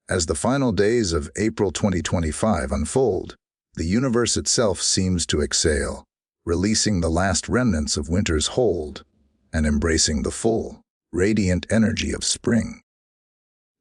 As the final days of April 2025 unfold, the universe itself seems to exhale, releasing the last remnants of winter's hold and embracing the full, radiant energy of spring.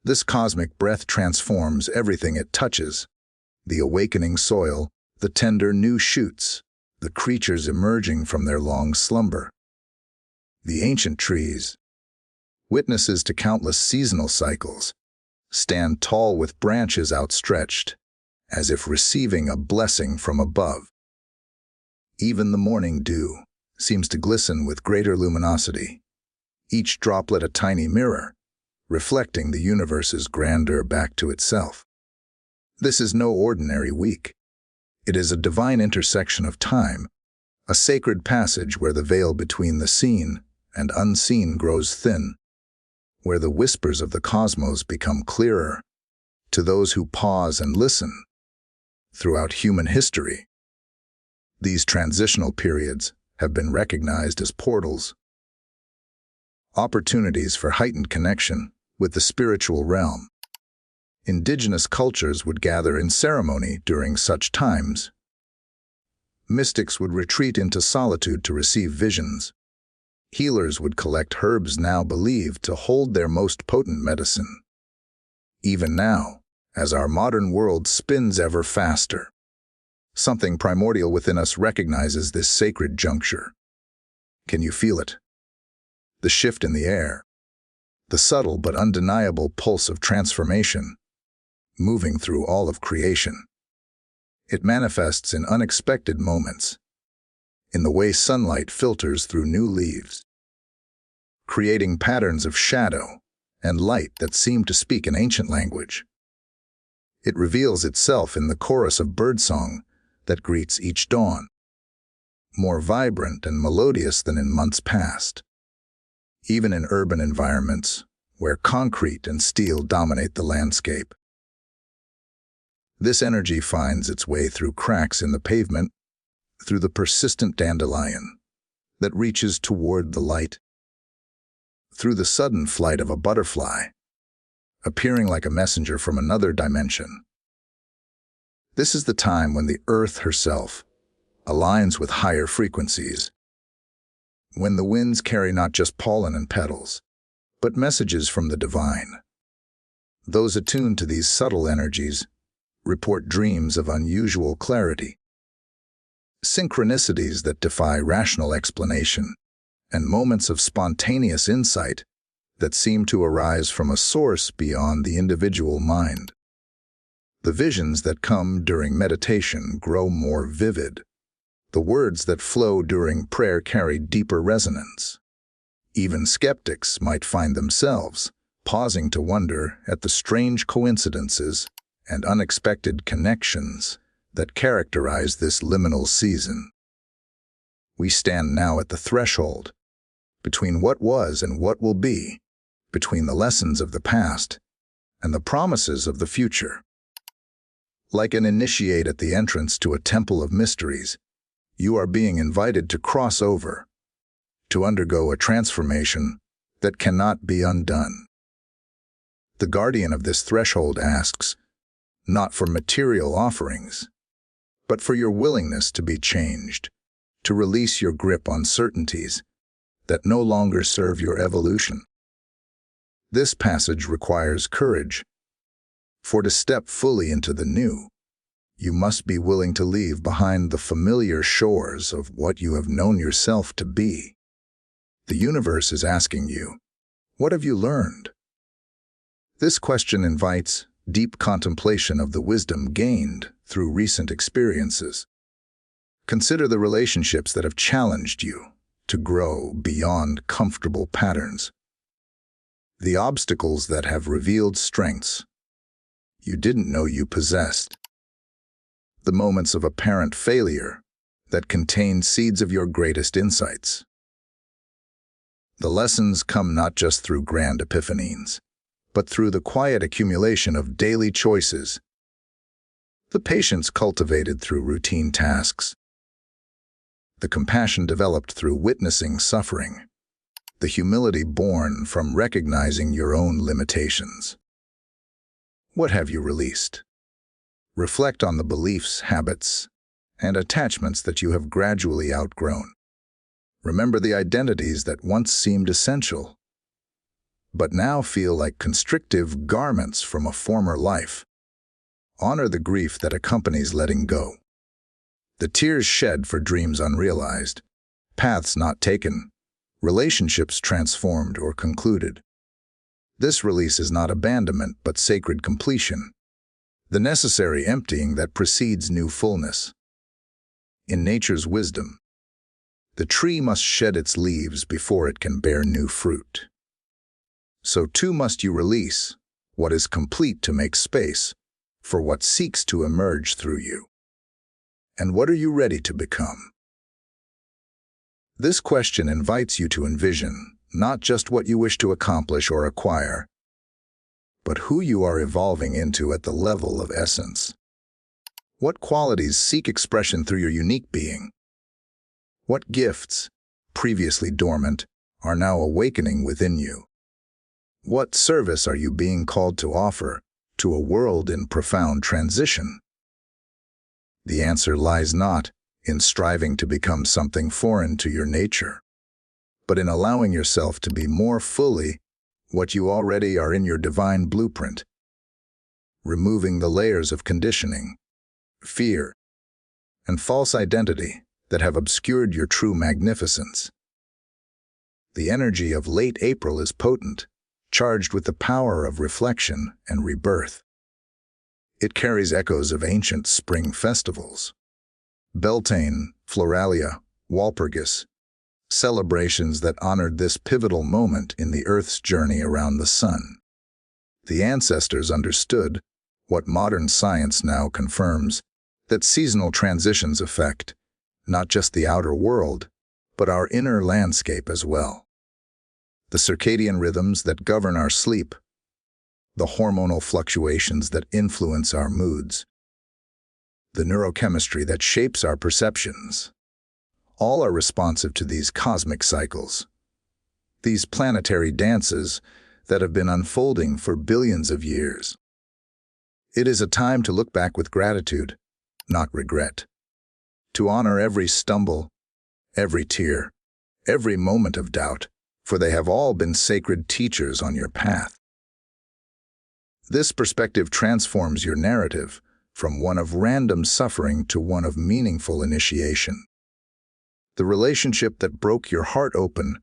This cosmic breath transforms everything it touches: the awakening soil, the tender new shoots, the creatures emerging from their long slumber. The ancient trees, witnesses to countless seasonal cycles, stand tall with branches outstretched, as if receiving a blessing from above. Even the morning dew seems to glisten with greater luminosity, each droplet a tiny mirror, reflecting the universe's grandeur back to itself. This is no ordinary week. It is a divine intersection of time, a sacred passage where the veil between the seen and unseen grows thin, where the whispers of the cosmos become clearer to those who pause and listen. Throughout human history, these transitional periods have been recognized as portals, opportunities for heightened connection with the spiritual realm. Indigenous cultures would gather in ceremony during such times. Mystics would retreat into solitude to receive visions. Healers would collect herbs now believed to hold their most potent medicine. Even now, as our modern world spins ever faster, something primordial within us recognizes this sacred juncture. Can you feel it? The shift in the air, the subtle but undeniable pulse of transformation, moving through all of creation. It manifests in unexpected moments, in the way sunlight filters through new leaves, creating patterns of shadow and light that seem to speak an ancient language. It reveals itself in the chorus of birdsong that greets each dawn, more vibrant and melodious than in months past. Even in urban environments, where concrete and steel dominate the landscape, this energy finds its way through cracks in the pavement, through the persistent dandelion that reaches toward the light, through the sudden flight of a butterfly, appearing like a messenger from another dimension. This is the time when the earth herself aligns with higher frequencies, when the winds carry not just pollen and petals, but messages from the divine. Those attuned to these subtle energies report dreams of unusual clarity, synchronicities that defy rational explanation, and moments of spontaneous insight that seem to arise from a source beyond the individual mind. The visions that come during meditation grow more vivid. The words that flow during prayer carry deeper resonance. Even skeptics might find themselves pausing to wonder at the strange coincidences and unexpected connections that characterize this liminal season. We stand now at the threshold, between what was and what will be, between the lessons of the past and the promises of the future. Like an initiate at the entrance to a temple of mysteries, you are being invited to cross over, to undergo a transformation that cannot be undone. The guardian of this threshold asks, not for material offerings, but for your willingness to be changed, to release your grip on certainties that no longer serve your evolution. This passage requires courage, for to step fully into the new, you must be willing to leave behind the familiar shores of what you have known yourself to be. The universe is asking you, what have you learned? This question invites deep contemplation of the wisdom gained through recent experiences. Consider the relationships that have challenged you to grow beyond comfortable patterns, the obstacles that have revealed strengths you didn't know you possessed, the moments of apparent failure that contain seeds of your greatest insights. The lessons come not just through grand epiphanies, but through the quiet accumulation of daily choices, the patience cultivated through routine tasks, the compassion developed through witnessing suffering, the humility born from recognizing your own limitations. What have you released? Reflect on the beliefs, habits, and attachments that you have gradually outgrown. Remember the identities that once seemed essential, but now feel like constrictive garments from a former life. Honor the grief that accompanies letting go. The tears shed for dreams unrealized, paths not taken, relationships transformed or concluded. This release is not abandonment but sacred completion, the necessary emptying that precedes new fullness. In nature's wisdom, the tree must shed its leaves before it can bear new fruit. So too must you release what is complete to make space for what seeks to emerge through you. And what are you ready to become? This question invites you to envision not just what you wish to accomplish or acquire, but who you are evolving into at the level of essence. What qualities seek expression through your unique being? What gifts, previously dormant, are now awakening within you? What service are you being called to offer to a world in profound transition? The answer lies not in striving to become something foreign to your nature, but in allowing yourself to be more fully what you already are in your divine blueprint, removing the layers of conditioning, fear, and false identity that have obscured your true magnificence. The energy of late April is potent, charged with the power of reflection and rebirth. It carries echoes of ancient spring festivals, Beltane, Floralia, Walpurgis, celebrations that honored this pivotal moment in the Earth's journey around the sun. The ancestors understood what modern science now confirms, that seasonal transitions affect not just the outer world, but our inner landscape as well. The circadian rhythms that govern our sleep, the hormonal fluctuations that influence our moods, the neurochemistry that shapes our perceptions, all are responsive to these cosmic cycles, these planetary dances that have been unfolding for billions of years. It is a time to look back with gratitude, not regret, to honor every stumble, every tear, every moment of doubt, for they have all been sacred teachers on your path. This perspective transforms your narrative from one of random suffering to one of meaningful initiation. The relationship that broke your heart open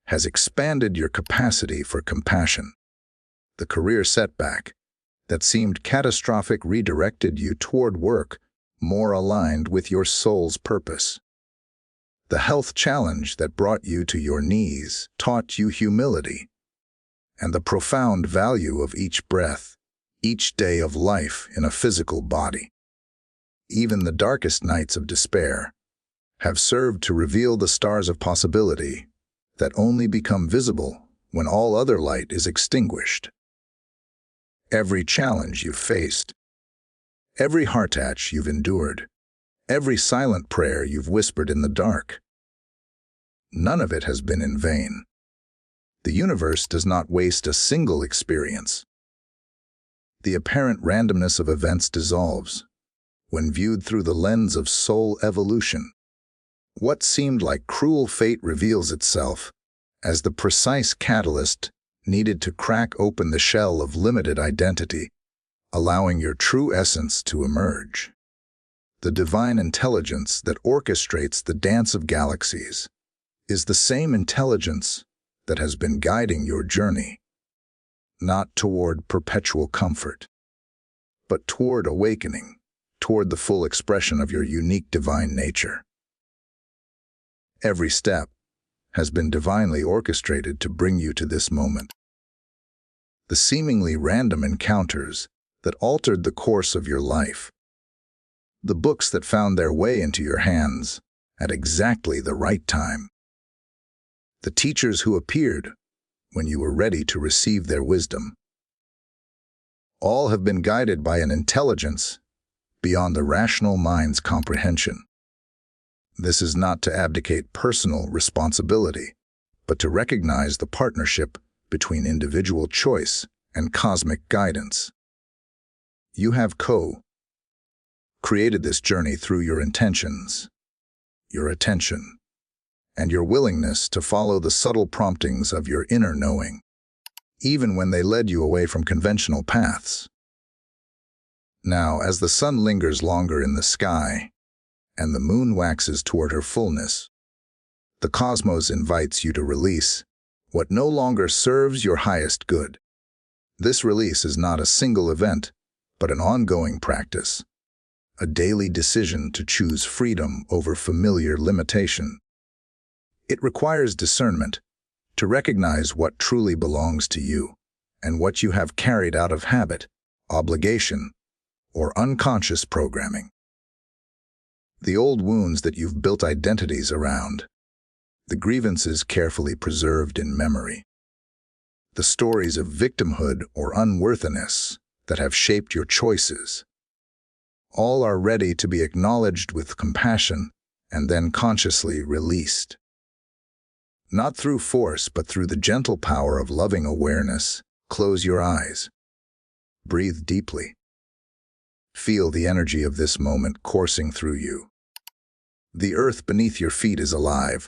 has expanded your capacity for compassion. The career setback that seemed catastrophic redirected you toward work more aligned with your soul's purpose. The health challenge that brought you to your knees taught you humility and the profound value of each breath, each day of life in a physical body. Even the darkest nights of despair have served to reveal the stars of possibility that only become visible when all other light is extinguished. Every challenge you've faced, every heartache you've endured, every silent prayer you've whispered in the dark, none of it has been in vain. The universe does not waste a single experience. The apparent randomness of events dissolves when viewed through the lens of soul evolution. What seemed like cruel fate reveals itself as the precise catalyst needed to crack open the shell of limited identity, allowing your true essence to emerge. The divine intelligence that orchestrates the dance of galaxies is the same intelligence that has been guiding your journey, not toward perpetual comfort, but toward awakening, toward the full expression of your unique divine nature. Every step has been divinely orchestrated to bring you to this moment. The seemingly random encounters that altered the course of your life, the books that found their way into your hands at exactly the right time, the teachers who appeared when you were ready to receive their wisdom, all have been guided by an intelligence beyond the rational mind's comprehension. This is not to abdicate personal responsibility, but to recognize the partnership between individual choice and cosmic guidance. You have created this journey through your intentions, your attention, and your willingness to follow the subtle promptings of your inner knowing, even when they led you away from conventional paths. Now, as the sun lingers longer in the sky, and the moon waxes toward her fullness, the cosmos invites you to release what no longer serves your highest good. This release is not a single event, but an ongoing practice, a daily decision to choose freedom over familiar limitation. It requires discernment to recognize what truly belongs to you and what you have carried out of habit, obligation, or unconscious programming. The old wounds that you've built identities around, the grievances carefully preserved in memory, the stories of victimhood or unworthiness that have shaped your choices, all are ready to be acknowledged with compassion and then consciously released. Not through force, but through the gentle power of loving awareness, close your eyes. Breathe deeply. Feel the energy of this moment coursing through you. The earth beneath your feet is alive,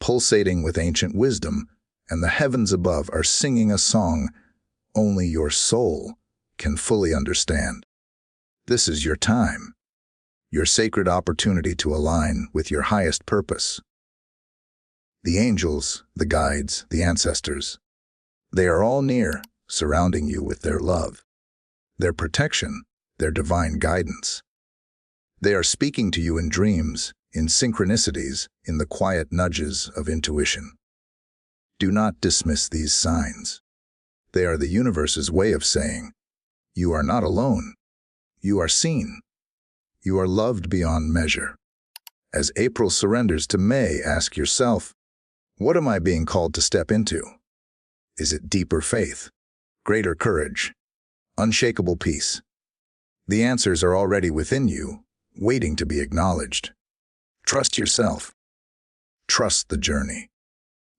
pulsating with ancient wisdom, and the heavens above are singing a song only your soul can fully understand. This is your time, your sacred opportunity to align with your highest purpose. The angels, the guides, the ancestors, they are all near, surrounding you with their love, their protection, their divine guidance. They are speaking to you in dreams, in synchronicities, in the quiet nudges of intuition. Do not dismiss these signs. They are the universe's way of saying, you are not alone. You are seen. You are loved beyond measure. As April surrenders to May, ask yourself, what am I being called to step into? Is it deeper faith, greater courage, unshakable peace? The answers are already within you, waiting to be acknowledged. Trust yourself. Trust the journey.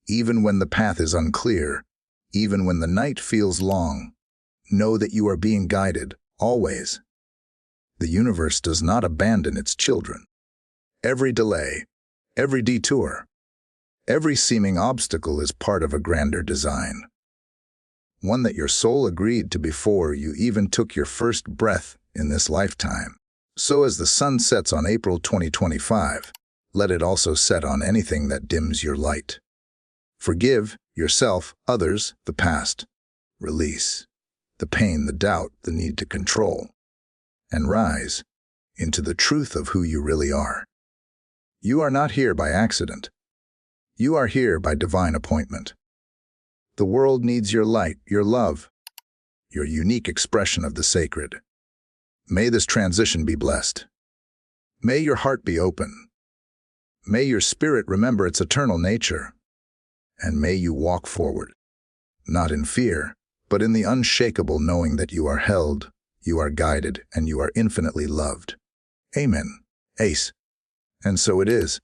Even when the path is unclear, even when the night feels long, know that you are being guided, always. The universe does not abandon its children. Every delay, every detour, every seeming obstacle is part of a grander design, one that your soul agreed to before you even took your first breath in this lifetime. So as the sun sets on April 2025, let it also set on anything that dims your light. Forgive yourself, others, the past. Release the pain, the doubt, the need to control, and rise into the truth of who you really are. You are not here by accident. You are here by divine appointment. The world needs your light, your love, your unique expression of the sacred. May this transition be blessed. May your heart be open. May your spirit remember its eternal nature. And may you walk forward, not in fear, but in the unshakable knowing that you are held, you are guided, and you are infinitely loved. Amen. Ace. And so it is.